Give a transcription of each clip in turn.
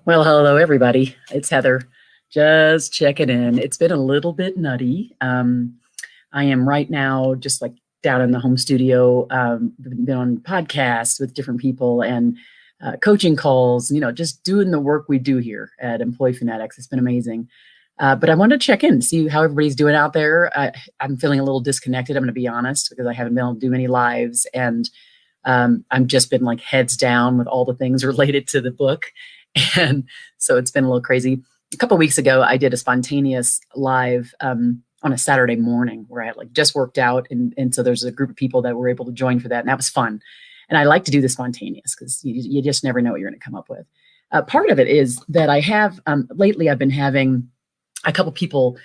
Well, hello, everybody. It's Heather. Just checking in. It's been a little bit nutty. I am right now just like down in the home studio, been on podcasts with different people and coaching calls, just doing the work we do here at Employee Fanatics. It's been amazing. But I wanted to check in, see how everybody's doing out there. I'm feeling a little disconnected, I'm going to be honest, because I haven't been able to do any lives. And I've just been like heads down with all the things related to the book. And so it's been a little crazy. A couple of weeks ago, I did a spontaneous live on a Saturday morning where I had like just worked out. And so there's a group of people that were able to join for that. And that was fun. And I like to do the spontaneous because you just never know what you're going to come up with. Part of it is that I have lately, I've been having a couple people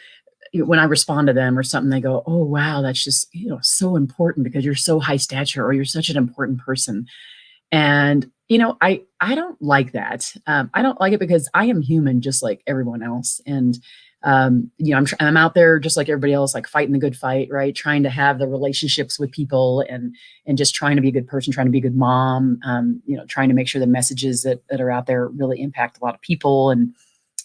when I respond to them or something, they go, "Oh, wow, that's just, so important because you're so high stature or you're such an important person." And, I don't like that. I don't like it because I am human just like everyone else. And, I'm out there just like everybody else, like fighting the good fight, right? Trying to have the relationships with people and just trying to be a good person, trying to be a good mom, trying to make sure the messages that are out there really impact a lot of people and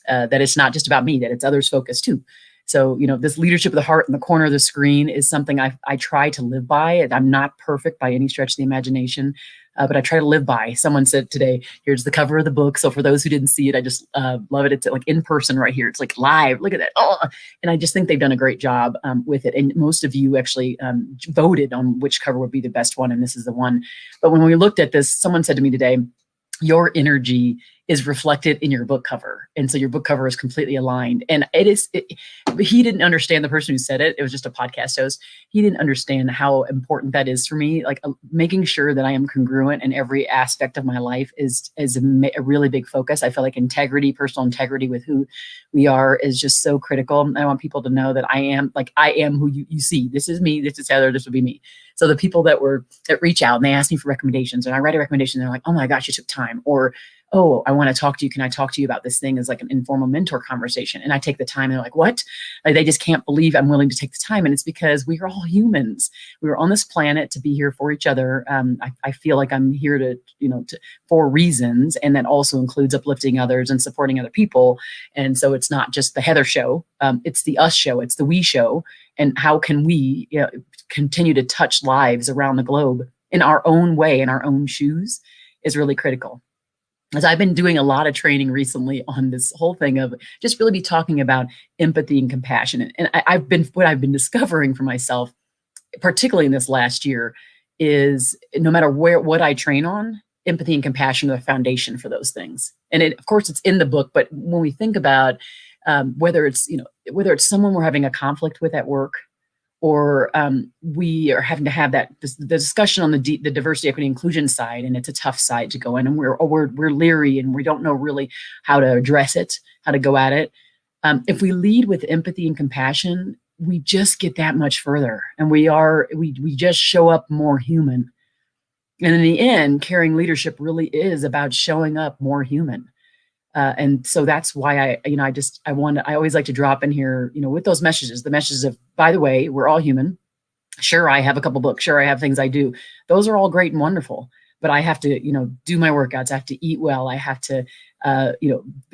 that it's not just about me, that it's others focused too. So, this leadership of the heart in the corner of the screen is something I try to live by. I'm not perfect by any stretch of the imagination, but I try to live by. Someone said today, here's the cover of the book. So for those who didn't see it, I just love it. It's like in person right here. It's like live. Look at that. Oh, and I just think they've done a great job with it. And most of you actually voted on which cover would be the best one. And this is the one. But when we looked at this, someone said to me today, your energy is reflected in your book cover. And so your book cover is completely aligned. And he didn't understand, the person who said it. It was just a podcast host. He didn't understand how important that is for me. Like making sure that I am congruent in every aspect of my life is a really big focus. I feel like integrity, personal integrity with who we are is just so critical. I want people to know that I am who you see. This is me. This is Heather. This would be me. So the people that reach out and they ask me for recommendations and I write a recommendation, they're like, "Oh my gosh, you took time." Or, "Oh, I want to talk to you. Can I talk to you about this thing?" As like an informal mentor conversation. And I take the time and they're like, "What?" Like they just can't believe I'm willing to take the time. And it's because we are all humans. We were on this planet to be here for each other. I feel like I'm here for reasons. And that also includes uplifting others and supporting other people. And so it's not just the Heather show. It's the us show. It's the we show. And how can we continue to touch lives around the globe in our own way, in our own shoes, is really critical. As I've been doing a lot of training recently on this whole thing of just really be talking about empathy and compassion. And what I've been discovering for myself, particularly in this last year, is no matter what I train on, empathy and compassion are the foundation for those things. And of course, it's in the book. But when we think about whether it's someone we're having a conflict with at work, or we are having to have the discussion on the diversity, equity, inclusion side, and it's a tough side to go in, and we're leery and we don't know really how to address it, how to go at it. If we lead with empathy and compassion, we just get that much further, and we just show up more human. And in the end, caring leadership really is about showing up more human. And so that's why I always like to drop in here, with those messages, the messages of, by the way, we're all human. Sure, I have a couple books. Sure, I have things I do. Those are all great and wonderful, but I have to, do my workouts. I have to eat well. I have to,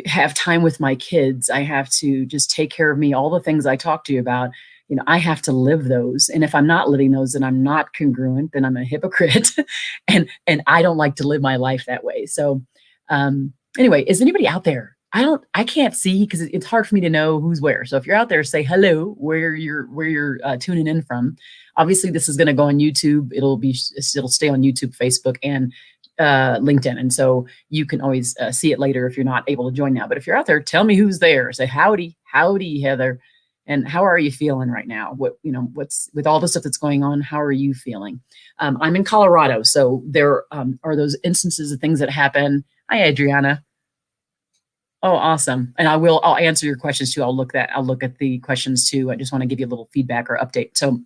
have time with my kids. I have to just take care of me. All the things I talk to you about, I have to live those. And if I'm not living those, then I'm not congruent, then I'm a hypocrite. and I don't like to live my life that way. So, anyway, is anybody out there? I can't see because it's hard for me to know who's where. So if you're out there, say hello, where you're tuning in from. Obviously, this is going to go on YouTube. It'll stay on YouTube, Facebook, and LinkedIn. And so you can always see it later if you're not able to join now. But if you're out there, tell me who's there. Say howdy, Heather. And how are you feeling right now? What's with all the stuff that's going on? How are you feeling? I'm in Colorado, so there are those instances of things that happen. Hi, Adriana. Oh, awesome. And I'll answer your questions too. I'll look at the questions too. I just want to give you a little feedback or update. So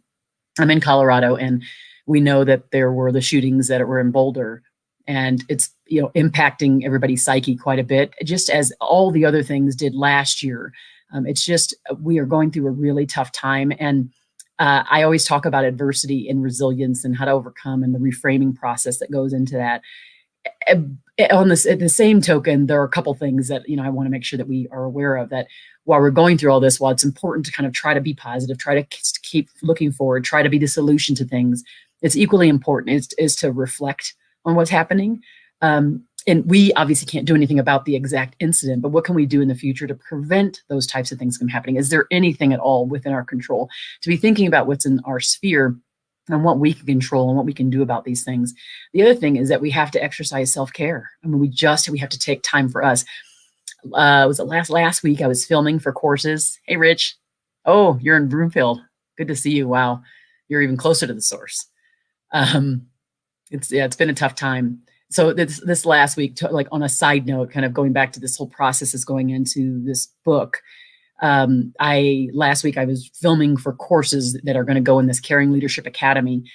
I'm in Colorado, and we know that there were the shootings that were in Boulder, and it's, impacting everybody's psyche quite a bit, just as all the other things did last year. It's just, we are going through a really tough time. And I always talk about adversity and resilience and how to overcome and the reframing process that goes into that. On this, at the same token, there are a couple things that, I want to make sure that we are aware of, that while we're going through all this, while it's important to kind of try to be positive, try to keep looking forward, try to be the solution to things, it's equally important is to reflect on what's happening. And we obviously can't do anything about the exact incident, but what can we do in the future to prevent those types of things from happening? Is there anything at all within our control to be thinking about what's in our sphere and what we can control and what we can do about these things? The other thing is that we have to exercise self-care. I mean, we have to take time for us. Was it last week I was filming for courses. Hey, Rich. Oh, you're in Broomfield. Good to see you. Wow. You're even closer to the source. It's been a tough time. So this last week, like on a side note, kind of going back to this whole process is going into this book. Last week I was filming for courses that are going to go in this Caring Leadership Academy.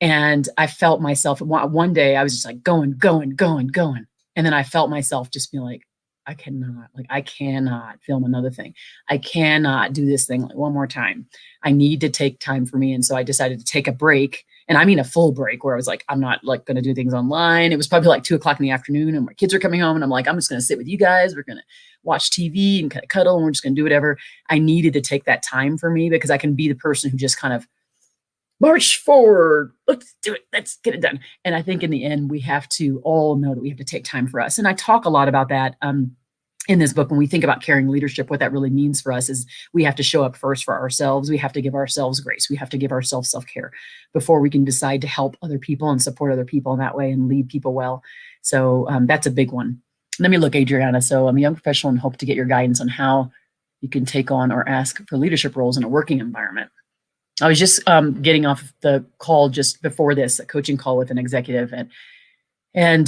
And I felt myself, one day I was just like going. And then I felt myself just being like, I cannot film another thing. I cannot do this thing like one more time. I need to take time for me. And so I decided to take a break. And I mean a full break where I was like, I'm not like going to do things online. It was probably like 2:00 in the afternoon and my kids are coming home and I'm like, I'm just going to sit with you guys. We're going to watch TV and kind of cuddle and we're just going to do whatever. I needed to take that time for me because I can be the person who just kind of march forward. Let's do it. Let's get it done. And I think in the end, we have to all know that we have to take time for us. And I talk a lot about that in this book. When we think about caring leadership, what that really means for us is we have to show up first for ourselves. We have to give ourselves grace. We have to give ourselves self-care before we can decide to help other people and support other people in that way and lead people well. So that's a big one. Let me look, Adriana. So I'm a young professional and hope to get your guidance on how you can take on or ask for leadership roles in a working environment. I was just getting off the call just before this, a coaching call with an executive, and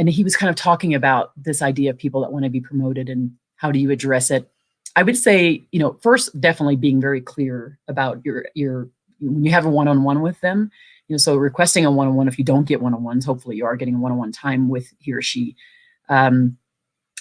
he was kind of talking about this idea of people that want to be promoted and how do you address it. I would say, first, definitely being very clear about your when you have a one-on-one with them, so requesting a one-on-one. If you don't get one-on-ones, hopefully you are getting a one-on-one time with he or she.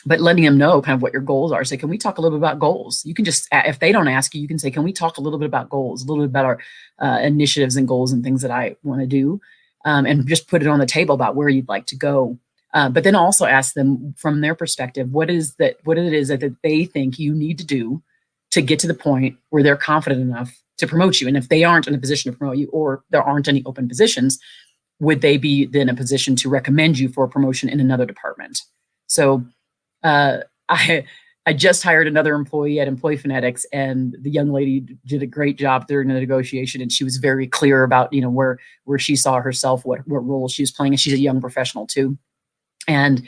But letting them know kind of what your goals are. Say, can we talk a little bit about goals? You can just, if they don't ask you, you can say, can we talk a little bit about goals, a little bit about our initiatives and goals and things that I want to do, and just put it on the table about where you'd like to go. But then also ask them from their perspective, what it is that they think you need to do to get to the point where they're confident enough to promote you. And if they aren't in a position to promote you or there aren't any open positions, would they be then in a position to recommend you for a promotion in another department? So I just hired another employee at Employee Phonetics, and the young lady did a great job during the negotiation. And she was very clear about, where she saw herself, what role she was playing. And she's a young professional too. And,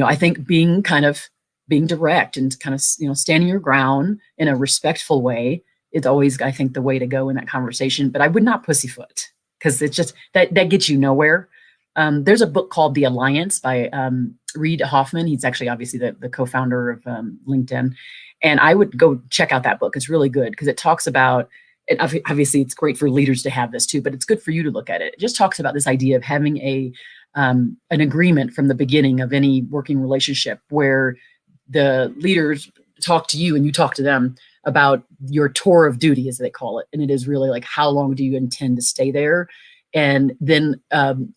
I think being direct and kind of, standing your ground in a respectful way is always, I think, the way to go in that conversation. But I would not pussyfoot because it's just that gets you nowhere. There's a book called The Alliance by Reid Hoffman. He's actually obviously the co-founder of LinkedIn. And I would go check out that book. It's really good because it talks about, and obviously it's great for leaders to have this too, but it's good for you to look at it. It just talks about this idea of having an agreement from the beginning of any working relationship where the leaders talk to you and you talk to them about your tour of duty, as they call it. And it is really like, how long do you intend to stay there? And then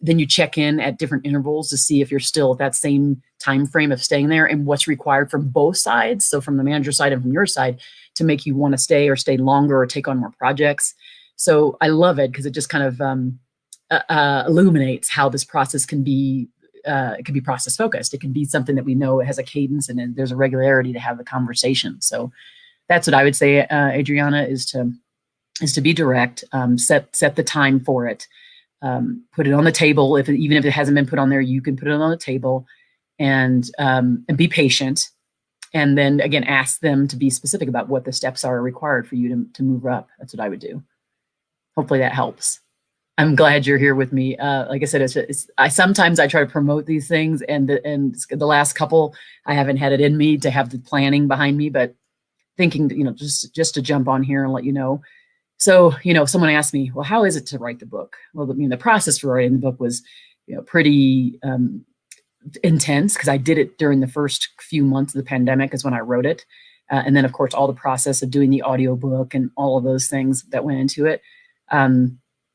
you check in at different intervals to see if you're still at that same time frame of staying there and what's required from both sides. So from the manager side and from your side to make you want to stay or stay longer or take on more projects. So I love it because it just kind of illuminates how this process can be. It can be process focused. It can be something that we know it has a cadence and there's a regularity to have the conversation. So that's what I would say, Adriana, is to be direct, set the time for it, put it on the table. Even if it hasn't been put on there, you can put it on the table, and be patient. And then again, ask them to be specific about what the steps are required for you to move up. That's what I would do. Hopefully that helps. I'm glad you're here with me. Like I said, sometimes I try to promote these things, and the last couple I haven't had it in me to have the planning behind me, but thinking, just to jump on here and let you know. So, someone asked me, well, how is it to write the book? Well, the process for writing the book was, pretty intense because I did it during the first few months of the pandemic is when I wrote it. And then, of course, all the process of doing the audiobook and all of those things that went into it.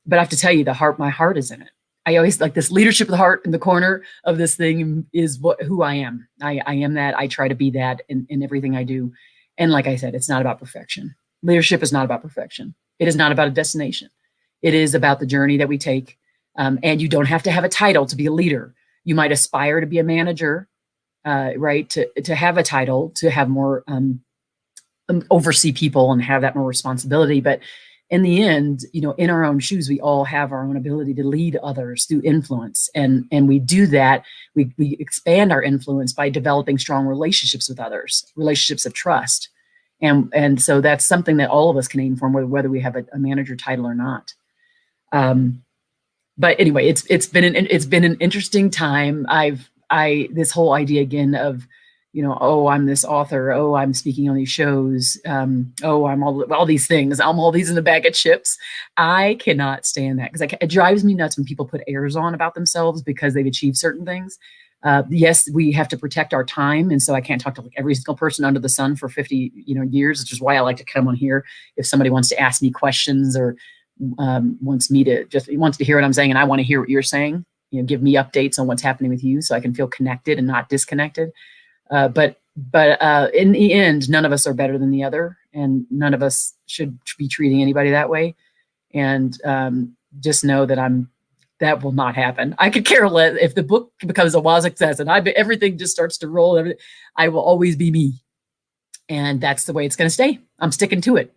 But I have to tell you, my heart is in it. I always like this leadership of the heart in the corner of this thing is who I am. I am that. I try to be that in everything I do. And like I said, it's not about perfection. Leadership is not about perfection. It is not about a destination. It is about the journey that we take. And you don't have to have a title to be a leader. You might aspire to be a manager, right? To have a title, to have more oversee people and have that more responsibility. But in the end, in our own shoes, we all have our own ability to lead others through influence. And we do that. We expand our influence by developing strong relationships with others, relationships of trust. And so that's something that all of us can aim for, whether we have a manager title or not. But anyway, it's been an interesting time. This whole idea again of, oh, I'm this author. Oh, I'm speaking on these shows. Oh, I'm all these things. I'm all these in the bag of chips. I cannot stand that because it drives me nuts when people put airs on about themselves because they've achieved certain things. Yes, we have to protect our time. And so I can't talk to like every single person under the sun for 50 years, which is why I like to come on here. If somebody wants to ask me questions or wants to hear what I'm saying and I want to hear what you're saying, give me updates on what's happening with you so I can feel connected and not disconnected. But in the end, none of us are better than the other, and none of us should be treating anybody that way. And just know that will not happen. I could care less if the book becomes a wild success and everything just starts to roll. I will always be me, and that's the way it's going to stay. I'm sticking to it.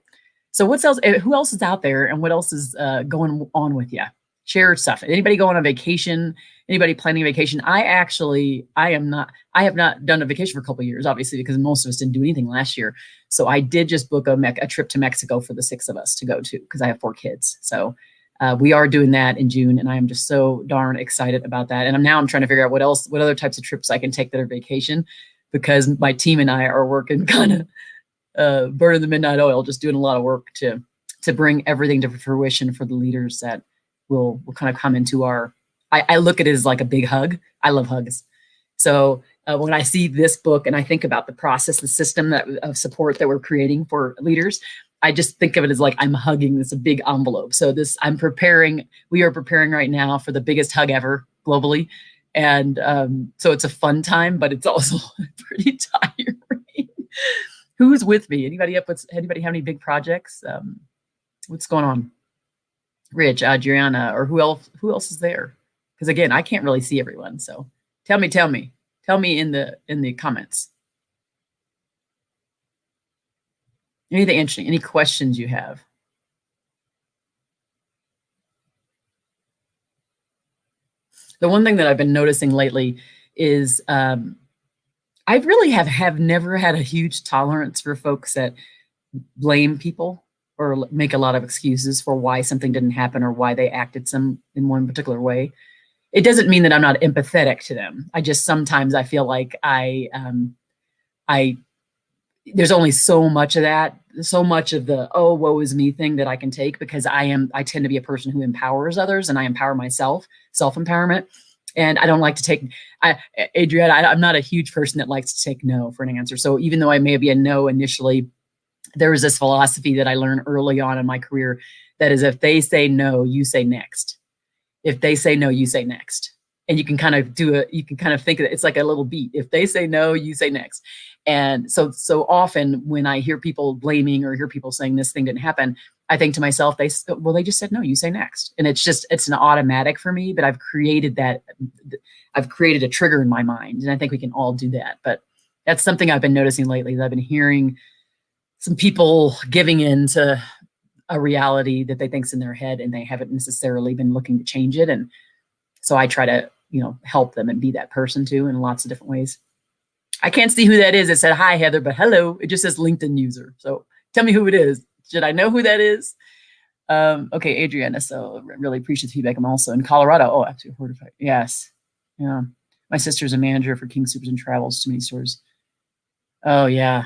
So what's else? Who else is out there, and what else is going on with you? Share stuff. Anybody going on vacation? Anybody planning a vacation? I have not done a vacation for a couple of years, obviously, because most of us didn't do anything last year. So I did just book a trip to Mexico for the 6 of us to go to, because I have 4 kids. So we are doing that in June, and I am just so darn excited about that. And I'm trying to figure out what other types of trips I can take that are vacation, because my team and I are working kind of burning the midnight oil, just doing a lot of work to bring everything to fruition for the leaders that will kind of come into our. I look at it as like a big hug. I love hugs. So when I see this book and I think about the process, the system of support that we're creating for leaders, I just think of it as like I'm hugging this big envelope. So we are preparing right now for the biggest hug ever globally. And so it's a fun time, but it's also pretty tiring. Who's with me? Anybody have any big projects? What's going on? Rich, Adriana, or who else is there? Because again, I can't really see everyone. So tell me in the comments. Anything interesting? Any questions you have? The one thing that I've been noticing lately is I really have never had a huge tolerance for folks that blame people or make a lot of excuses for why something didn't happen or why they acted in one particular way. It doesn't mean that I'm not empathetic to them. I just sometimes I feel like there's only so much of that, so much of the oh woe is me thing that I can take, because I tend to be a person who empowers others, and I empower myself, self-empowerment. And I don't like to take, Adriana, I'm not a huge person that likes to take no for an answer. So even though I may be a no initially, there was this philosophy that I learned early on in my career that is, if they say no, you say next. If they say no, you say next. And you can kind of think of it, it's like a little beat. If they say no, you say next. And so often when I hear people blaming or hear people saying this thing didn't happen, I think to myself, they just said no, you say next. And it's an automatic for me, but I've created a trigger in my mind. And I think we can all do that. But that's something I've been noticing lately, that I've been hearing some people giving in to a reality that they think's in their head, and they haven't necessarily been looking to change it. And so I try to, help them and be that person too in lots of different ways. I can't see who that is. It said, hi, Heather, but hello. It just says LinkedIn user. So tell me who it is. Should I know who that is? Okay, Adriana. So really appreciate the feedback. I'm also in Colorado. Oh, actually, hortified. Yes. Yeah. My sister's a manager for King Supers and travels to many stores. Oh, yeah.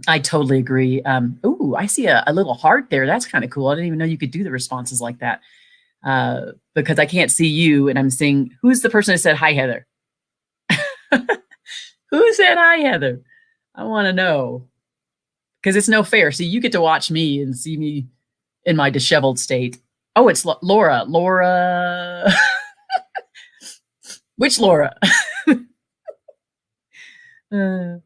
I totally agree. Ooh, I see a little heart there. That's kind of cool. I didn't even know you could do the responses like that. Because I can't see you, and I'm seeing, who's the person that said, hi, Heather? Who said hi, Heather? I want to know, because it's no fair. See, you get to watch me and see me in my disheveled state. Oh, it's Laura. Laura. Which Laura? Uh,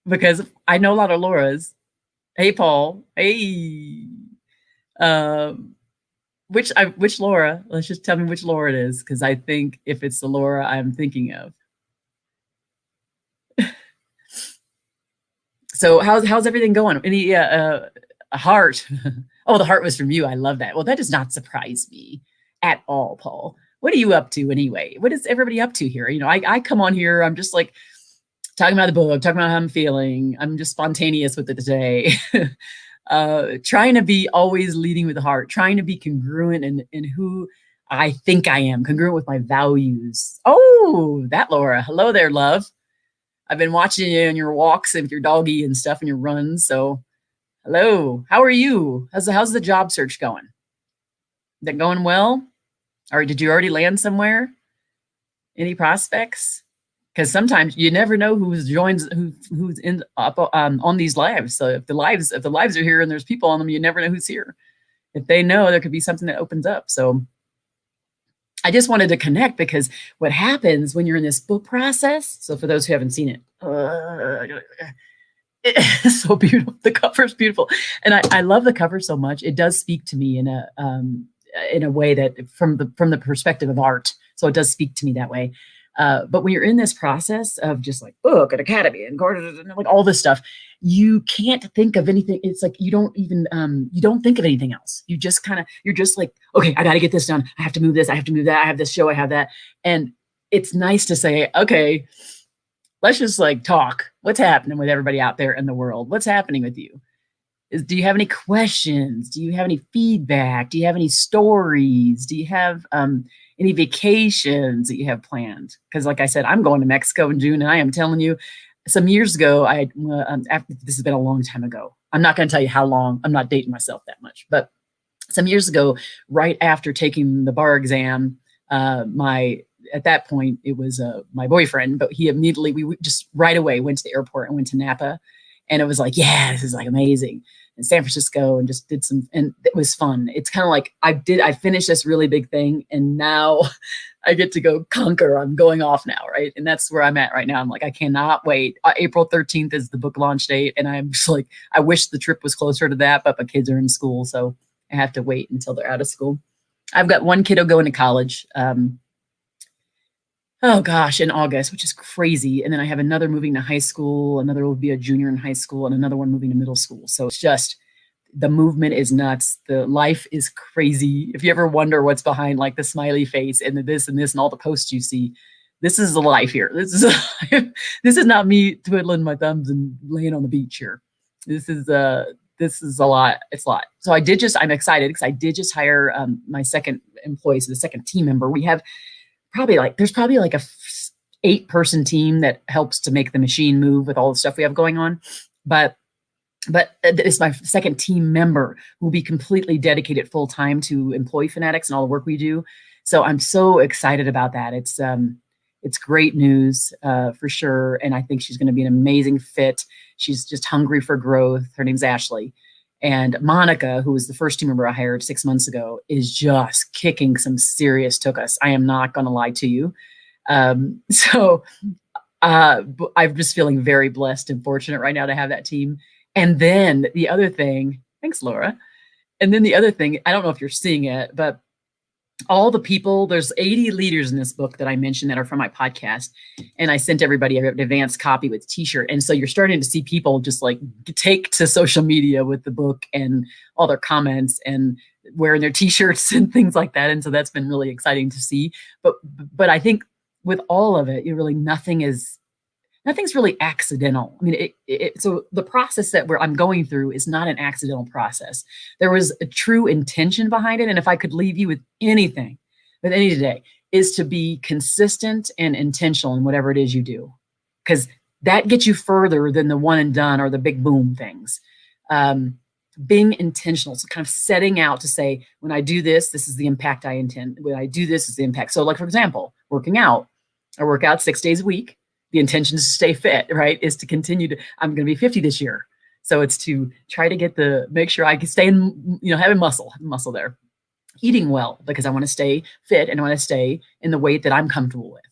because I know a lot of Lauras. Hey, Paul. Hey. Um, which Laura? Let's just tell me which Laura it is, because I think if it's the Laura I'm thinking of. So how's everything going? Any a heart? Oh, the heart was from you. I love that. Well, that does not surprise me at all, Paul. What are you up to anyway? What is everybody up to here? You know, I come on here, I'm just like talking about the book, talking about how I'm feeling. I'm just spontaneous with it today. Trying to be always leading with the heart, trying to be congruent in who I think I am, congruent with my values. Oh, that Laura. Hello there, love. I've been watching you on your walks and with your doggy and stuff and your runs. So hello. How are you? How's the job search going? Is that going well? Or did you already land somewhere? Any prospects? Because sometimes you never know who's in up on these lives. So if the lives are here and there's people on them, you never know who's here. If they know, there could be something that opens up. So I just wanted to connect, because what happens when you're in this book process. So for those who haven't seen it, it's so beautiful. The cover is beautiful, and I love the cover so much. It does speak to me in a way that from the perspective of art. So it does speak to me that way. But when you're in this process of just like book and academy and like all this stuff, you can't think of anything. It's like you don't even you don't think of anything else. You just you're just like, okay, I got to get this done. I have to move this. I have to move that. I have this show. I have that. And it's nice to say, okay, let's just like talk. What's happening with everybody out there in the world? What's happening with you? Do you have any questions? Do you have any feedback? Do you have any stories? Do you have any vacations that you have planned? Because like I said, I'm going to Mexico in June, and I am telling you, some years ago, after this has been a long time ago. I'm not going to tell you how long. I'm not dating myself that much, but some years ago, right after taking the bar exam, at that point it was my boyfriend, but he immediately, we just right away went to the airport and went to Napa, and it was like, yeah, this is like amazing. In San Francisco, and just did some, and it was fun. It's kind of like I finished this really big thing, and now I get to go conquer. I'm going off now, right? And that's where I'm at right now. I'm like, I cannot wait. April 13th is the book launch date, and I'm just like, I wish the trip was closer to that, but my kids are in school, so I have to wait until they're out of school. I've got one kiddo going to college. Oh gosh, in August, which is crazy. And then I have another moving to high school, another will be a junior in high school, and another one moving to middle school. So it's just, the movement is nuts. The life is crazy. If you ever wonder what's behind like the smiley face and the this and this and all the posts you see, this is the life here. This is not me twiddling my thumbs and laying on the beach here. This is a lot. It's a lot. So I'm excited because I did just hire my second employee, so the second team member. We have there's probably like a 8-person team that helps to make the machine move with all the stuff we have going on. But it's my second team member who will be completely dedicated full time to Employee Fanatics and all the work we do. So I'm so excited about that. It's great news for sure. And I think she's going to be an amazing fit. She's just hungry for growth. Her name's Ashley. And Monica, who was the first team member I hired 6 months ago, is just kicking some serious tuchus. I am not going to lie to you. So I'm just feeling very blessed and fortunate right now to have that team. And then the other thing, thanks, Laura. And then the other thing, I don't know if you're seeing it, but all the people, there's 80 leaders in this book that I mentioned that are from my podcast. And I sent everybody an advanced copy with t-shirt. And so you're starting to see people just like take to social media with the book and all their comments and wearing their t-shirts and things like that. And so that's been really exciting to see. But I think with all of it, nothing's really accidental. I mean, so the process that I'm going through is not an accidental process. There was a true intention behind it. And if I could leave you with anything, with any today, is to be consistent and intentional in whatever it is you do. Because that gets you further than the one and done or the big boom things. Being intentional, so kind of setting out to say, when I do this, this is the impact I intend. When I do this is the impact. So like, for example, working out. I work out 6 days a week. The intention is to stay fit, right? Is to continue to, I'm going to be 50 this year. So it's to try to make sure I can stay in, having muscle there. eating well because I want to stay fit and I want to stay in the weight that I'm comfortable with.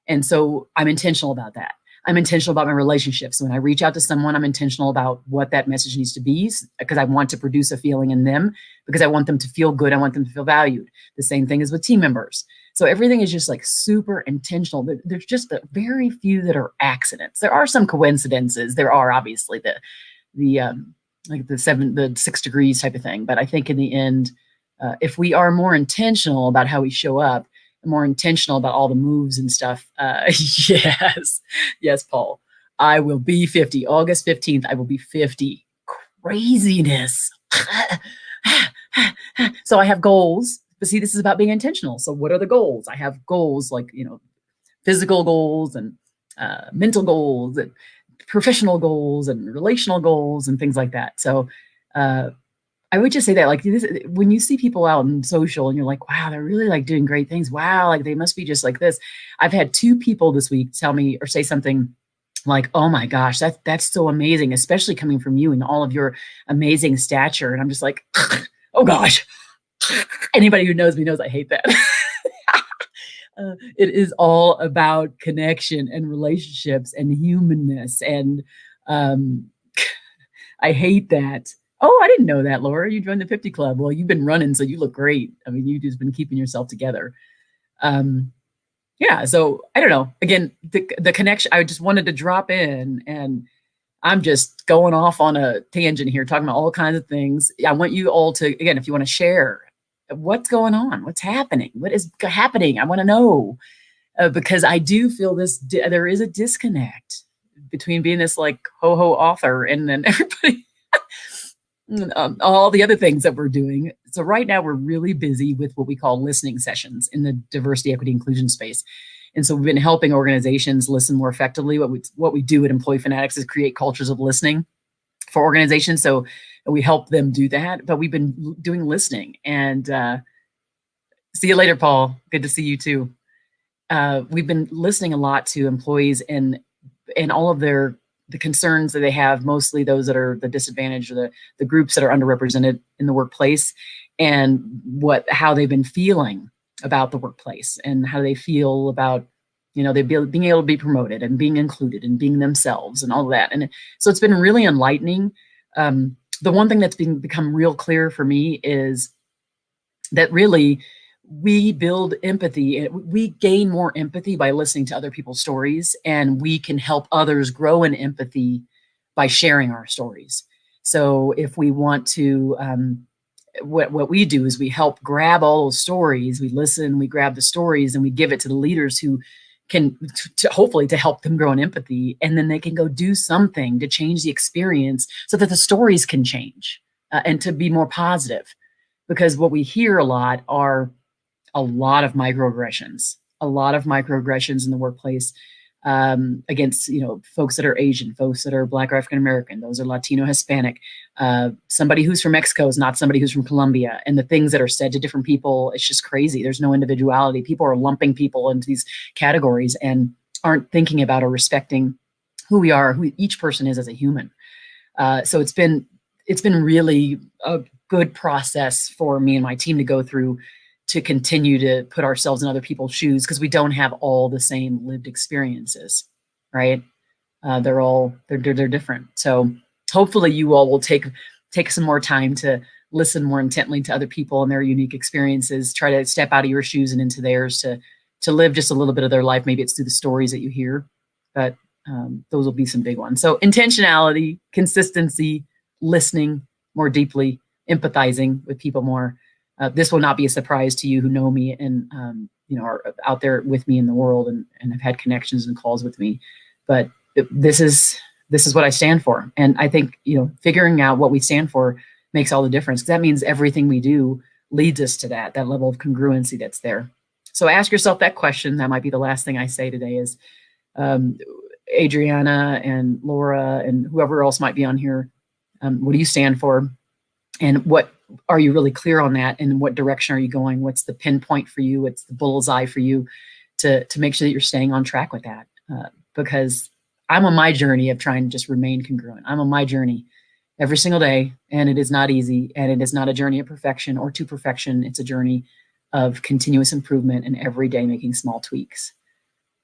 And so I'm intentional about that. I'm intentional about my relationships. When I reach out to someone, I'm intentional about what that message needs to be because I want to produce a feeling in them because I want them to feel good. I want them to feel valued. The same thing is with team members. So everything is just like super intentional. There's just a very few that are accidents. There are some coincidences. There are obviously the like the 6 degrees type of thing. But I think in the end, if we are more intentional about how we show up, more intentional about all the moves and stuff. Yes, Paul. I will be 50. August 15th, I will be 50. Craziness. So I have goals. But see, this is about being intentional. So what are the goals? I have goals like, physical goals and mental goals and professional goals and relational goals and things like that. So I would just say that, like, this, when you see people out in social and you're like, wow, they're really like doing great things. Wow, like they must be just like this. I've had 2 people this week tell me or say something like, oh my gosh, that's so amazing, especially coming from you and all of your amazing stature. And I'm just like, oh gosh. Anybody who knows me knows I hate that. It is all about connection and relationships and humanness. And I hate that. Oh, I didn't know that, Laura. You joined the 50 Club. Well, you've been running, so you look great. I mean, you've just been keeping yourself together. Yeah, so I don't know. Again, the connection, I just wanted to drop in, and I'm just going off on a tangent here, talking about all kinds of things. I want you all to, again, if you want to share what's going on, what's happening, what is happening, I want to know, because I do feel there is a disconnect between being this like ho-ho author and then everybody all the other things that we're doing. So right now we're really busy with what we call listening sessions in the diversity, equity, inclusion space. And so we've been helping organizations listen more effectively. What we do at Employee Fanatics is create cultures of listening for organizations. So we help them do that. But we've been doing listening. And see you later, Paul. Good to see you too. We've been listening a lot to employees and all of the concerns that they have, mostly those that are the disadvantaged or the groups that are underrepresented in the workplace, and how they've been feeling about the workplace and how they feel about, they being able to be promoted and being included and being themselves and all of that. And so it's been really enlightening. The one thing that's become real clear for me is that really we build empathy. We gain more empathy by listening to other people's stories, and we can help others grow in empathy by sharing our stories. So if we want to, what we do is we help grab all those stories, we listen, we grab the stories, and we give it to the leaders who can hopefully to help them grow in empathy, and then they can go do something to change the experience so that the stories can change and to be more positive. Because what we hear a lot are a lot of microaggressions in the workplace against, folks that are Asian, folks that are Black or African American, those are Latino, Hispanic. Somebody who's from Mexico is not somebody who's from Colombia. And the things that are said to different people, it's just crazy. There's no individuality. People are lumping people into these categories and aren't thinking about or respecting who we are, who each person is as a human. So it's been really a good process for me and my team to go through, to continue to put ourselves in other people's shoes, because we don't have all the same lived experiences, right? They're different. So hopefully you all will take some more time to listen more intently to other people and their unique experiences, try to step out of your shoes and into theirs to live just a little bit of their life. Maybe it's through the stories that you hear, but those will be some big ones. So intentionality, consistency, listening more deeply, empathizing with people more. This will not be a surprise to you who know me and are out there with me in the world and have had connections and calls with me. But this is what I stand for. And I think, figuring out what we stand for makes all the difference, because that means everything we do leads us to that level of congruency that's there. So ask yourself that question. That might be the last thing I say today is, Adriana and Laura and whoever else might be on here, what do you stand for? And what are you really clear on that? And what direction are you going? What's the pinpoint for you? What's the bullseye for you to make sure that you're staying on track with that? Because I'm on my journey of trying to just remain congruent. I'm on my journey every single day. And it is not easy. And it is not a journey of perfection or to perfection. It's a journey of continuous improvement and every day making small tweaks.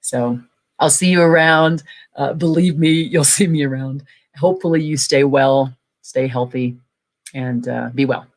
So I'll see you around. Believe me, you'll see me around. Hopefully you stay well, stay healthy, and be well.